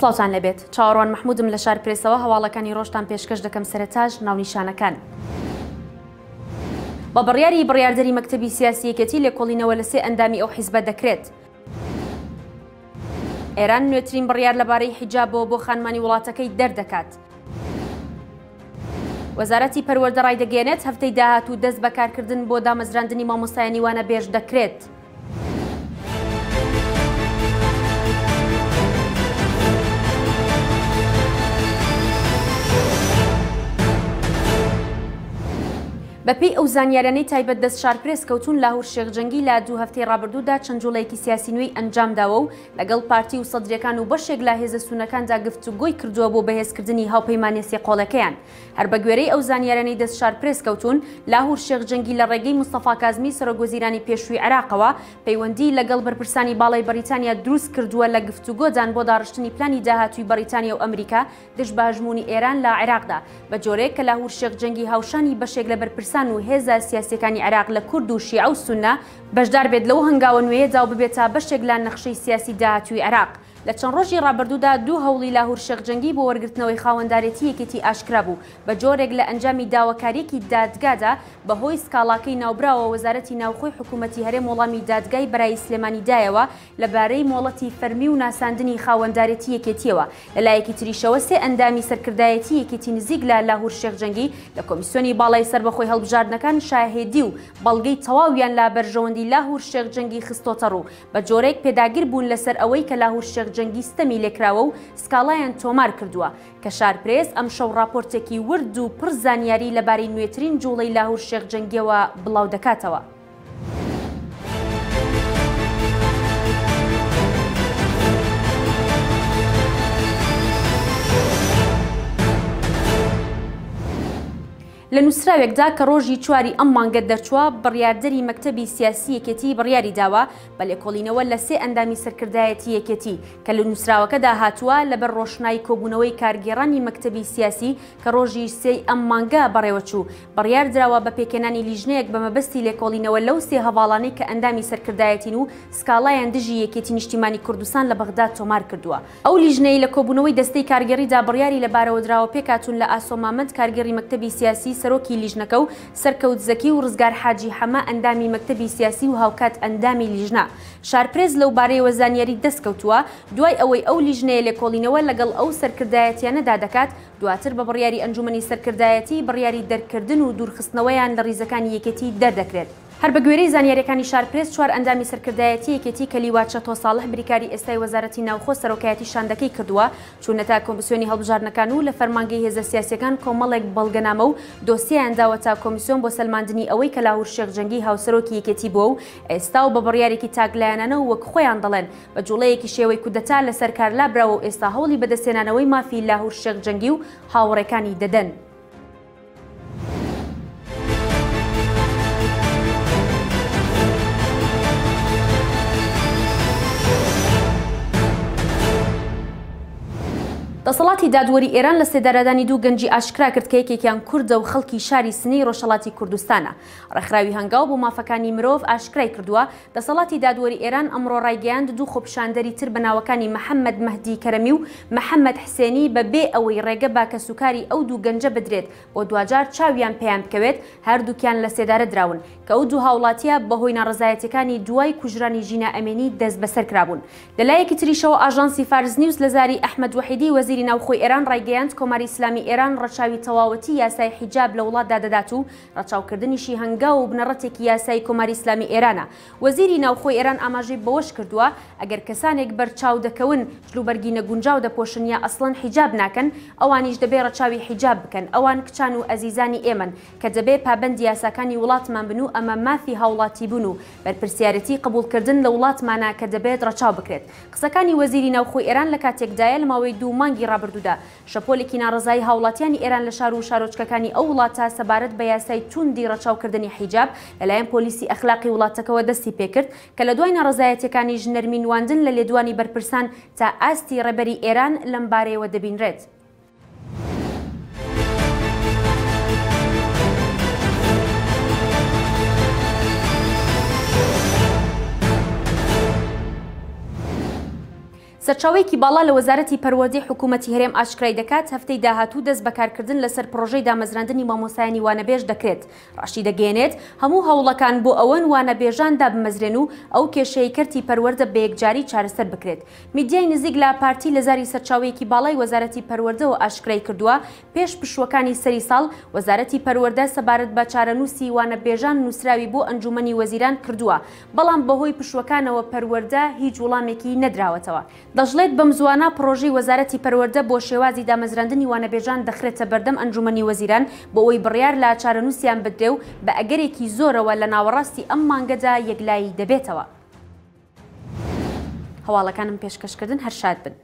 سڵاوتان لەبێت چاوەڕوان محمودم لە شار پرێسەوە هەواڵەکانی ڕۆژتان پێشکەش دەکەم سەرەتاش ناونیشانەکان. بە بڕیاری بڕیاردەری مەکتەبی سیاسی یەکێتی لێکۆڵینەوە لە سێ ئەندامی ئەو حیزبە دەکرێت. ئێران نوێترین بڕیار لەبارەی حیجابەوە بۆ خانمانی وڵاتەکەی دەردەکات. وەزارەتی پەروەردە ڕایدەگەێنێت هەفتەی داهاتوو دەست بەکارکردن بۆ دامەزراندنی مامۆستایانی وانە بێژ دەکرێت. بەپێی ئەو زانیاریانەی تایبەت دەست شارپرێس کەوتون لاهور شێخجەنگی لە دوو هەفتەی ڕابردوودا چەند جوڵەیەکی سیاسی نوێی ئەنجامداوە و لەگەڵ پارتی و سەدرەکان و بەشێک لە هێزە سوونەکاندا گفتوگۆی کردووە بۆ بەهێزکردنی هاوپەیمانی سێقۆڵەکەیان. هەر بە گوێرەی ئەو زانیاریانەی دەست شارپرێس کەوتون لاهور شێخجەنگی لە ڕێگەی مستەفا کازمی سەرۆکوەزیرانی پێشووی عێراقەوە پەیوەندی لەگەڵ بەرپرسانی باڵای بەریتانیا دروست کردووە لە گفتوگۆدان بۆ داڕشتنی پلانی داهاتووی بەریتانیا و ئەمریکا دژ بە هەژمونی ئێران لە عێراقدا بە جۆرەیەک کە لاهور شێخجەنگی هاوشانی بەشێک لە بەرپرسان و هێزە سیاسیەکانی عێراق لە کورد و شیعە و سونە بەشدار بێت لەو هەنگاوە نوێیەدا و ببێتە بەشێک لە نەخشەی سیاسی داهاتووی عێراق. لە چەند ڕۆژی ڕابردوودا دوو هەوڵی لاهور شێخجەنگی بۆ وەرگرتنەوەی خاوەندارێتی یەکێتی ئاشکرا بوو بە جۆرێک لە ئەنجامی داواکاریەکی دادگادا بەهۆی سکاڵاکەی ناوبراوە وەزارەتی ناوخۆی حکوومەتی هەرێم وەڵامی دادگای بەرای سلێمانی دایەوە لەبارەی مۆڵەتی فەرمی و ناساندنی خاوەندارێتی یەکێتیەوە. لەلایەکی تریشەوە سێ ئەندامی سەرکردایەتی یەکێتی نزیک لە لاهور شێخجەنگی لە کۆمیسیۆنی باڵای سەربەخۆی هەڵبژاردنەکان شاهێدی و بەڵگەی تەواویان لا بەرژەوەندی لاهور شێخجەنگی خستۆتە ڕوو بە جۆرێک پێداگیر بوون لەسەر ئەوەی کە لاهور شێخجەنگی ستەمی لێکراوە و سکاڵایان تۆمار کردووە کە شارپرێس ئەم شەو راپۆرتێکی ورد و پڕ زانیاری لەبارەی نوێترین جوڵەی لاهور شێخجەنگیەوە بڵاو دەکاتەوە. لە نووسراوێکدا کە ڕۆژی چواری ئەم مانگە دەرچووە بڕیاردەری مەکتەبی سیاسی یەکێتی بڕیاری داوە بە لێکۆڵینەوە لە سێ ئەندامی سەرکردایەتی یەکێتی کە لە نووسراوەکەدا هاتووە لەبەر ڕۆشنایی کۆبوونەوەی کارگێڕانی مەکتەبی سیاسی کە ڕۆژی سێی ئەم مانگە بەڕێوەچوو بڕیار دراوە بە پێکێنانی لیژنەیەک بە مەبەستی لێکۆڵینەوە لەو سێ هەواڵانەی کە ئەندامی سەرکردایەتین و سکاڵایان دژی یەکێتی نیشتیمانی کوردستان لە بەغداد تۆمار کردووە. ئەو لیژنەی لە کۆبوونەوەی دەستەی کارگەڕیدا بڕیاری لەبارەوە دراوە پێکاتون لە ئاسۆمامەند کارگەڕی مەکتەبی سیاسی سەرۆکی لیژنەکە و سەرکەوت زەکی و ڕزگار حاجی حەمە ئەندامی مەکتەبی سیاسی و هاوکات ئەندامی لیژنە. شارپرێز لەو بارەیەوە زانیاری دەستکەوتووە دوای ئەوەی ئەو لیژنەیە لێکۆڵینەوە لەگەڵ ئەو سەرکردایەتیانەدا دەکات دواتر بە بڕیاری ئەنجومەنی سەرکردایەتی بڕیاری دەرکردن و دوورخستنەوەیان لە ڕیزەکانی یەکێتی دەردەکرێت. هەر بە گوێرەی زانیاریەکانی شارپرێس چوار ئەندامی سەرکردایەتی یەکێتی کە لیواچە تۆساڵح بریکاری ئێستای وەزارەتی ناوخۆ سەرۆکایەتی شاندەکەی کردووە چوونەتا کۆمیسیۆنی هەڵبژاردنەکان و لە فەرمانگەی هێزە سیاسیەکان کۆمەڵێک بەڵگەنامە و دۆسییان داوەتا کۆمیسیۆن بۆ سەلماندنی ئەوەی کە لاهور شێخجەنگی هاوسەرۆکی یەکێتی بووە و ئێستا و بە بڕیارێکی تاکلایەنانە و وەک خۆیان دەڵێن بە جوڵەیەکی شێوەی کودەتا لەسەر کار لابراوە و ئێستا هەوڵی بەدەستێنانەوەی مافی لاهور شێخجەنگی و هاوڕێکانی دەدەن. دەسەڵاتی دادوەری ئێران لە سێدارادانی دوو گەنجی ئاشکرا کرد کە یەکێکیان کوردە و خەڵکی شاری سنەی ڕۆژهەڵاتی کوردستانە. ڕێکخراوی هەنگاو بۆ مافەکانی مرۆڤ ئاشکرای کردووە دەسەڵاتی دادوەری ئێران ئەمڕۆ ڕایگەیاند دوو خۆپیشاندەری تر بە ناوەکانی محەممەد مەهدی کەرەمی و محەممەد حسێنی بەبێ ئەوەی ڕێگە باکە سوکاری ئەو دوو گەنجە بدرێت بۆ دوجار چاویان پێیان بکەوێت هەردووکیان لە سێدارە دراون کە ئەو دوو هاوڵاتیە بەهۆی ناڕزایەتەکانی دوای کوژرانی ژینە ئەمێنی دەست بەسەر کرابوون. لەلایەکی تریشەوە ئاژانسی فارس نیوز لە زاری ئەحمەد وەحیدی وەزیری ناوخۆی ئێران ڕایگەیاند کۆماری ئیسلامی ئێران ڕەچاوی تەواوەتی یاسای حیجاب لە وڵاتدا دەدات و ڕەچاوکردنیشی هەنگاو و بنەڕەتێکی یاسای کۆماری ئیسلامی ئێرانە. وەزیری ناوخۆی ئێران ئاماژەی بەوەش کردووە ئەگەر کەسانێک بەرچاو دەکەون جلوبەرگی نەگونجاو دەپۆشن یا ئەسڵەن حیجاب ناکەن ئەوانیش دەبێ ڕەچاوی حیجاب بکەن. ئەوان کچان و ئەزیزانی ئێمن کە دەبێ پابەندی یاساکانی وڵاتمان بن و ئەمە مافی هاوڵاتی بوون و بەرپرسیارەتی قبولکردن لە وڵاتمانە کە دەبێت ڕەچاو بکرێت. قسەکانی وەزیری ناوخۆی ئێران لە کاتێکدایە لە ماوەی دوو مانگی ڕابردوودا شەپۆلێکی ناڕزایی هاوڵاتیانی ئێران لە شار و شارۆچکەکانی ئەو وڵاتە سەبارەت بە یاسای توندی ڕەچاوکردنی حیجاب لەلایەن پۆلیسی ئەخلاقی وڵاتەکەەوە دەستی پێکرد کە لە دوای ناڕزایەتەکانی ژنەرمینواندن لە لێدوانی بەرپرسان تا ئاستی ڕێبەری ئێران لەم بارەیەوە دەبینرێت. سەرچاوەیەکی باڵا لە وەزارەتی پەروەردەی حکوومەتی هەرێم ئاشکرای دەکات هەفتەی داهاتوو دەست بەکارکردن لەسەر پرۆژەی دامەزراندنی مامۆسایانی وانەبێژ دەکرێت. ڕاشی دەگەێنێت هەموو هەوڵەکان بۆ ئەوەن وانەبێژان دابمەزرێن و ئەو کێشەی کردی پەروەردە بە یەکجاری چارەسەر بکرێت. میدیای نزیک لە پارتی لە زاری سەرچاوەیەکی باڵای وەزارەتی پەروەردەوە ئاشکرای کردووە پێش پشوەکانی سەری ساڵ وەزارەتی پەروەردە سەبارەت بە چارەنووسی وانەبێژان نووسراوی بۆ ئەنجومەنی وەزیران کردووە، بەڵام بەهۆی پشوەکانەوە پەروەردە هیچ وەڵامێکی نەدراوەتەوە. دەژڵێت بەم زوانە پرۆژەی وەزارەتی پەروەردە بۆ شێوازی دامەزراندنی وانەبێژان دەخرێتە بەردەم ئەنجومەنی وەزیران بۆ ئەوەی بڕیار لە چارەنووسیان بدرێ و بە ئەگەرێکی زۆرەوە لە ناوەڕاستی ئەم مانگەدا یەکلایی دەبێتەوە. هەواڵەکانم پێشکەشکردن هەر شاد بن.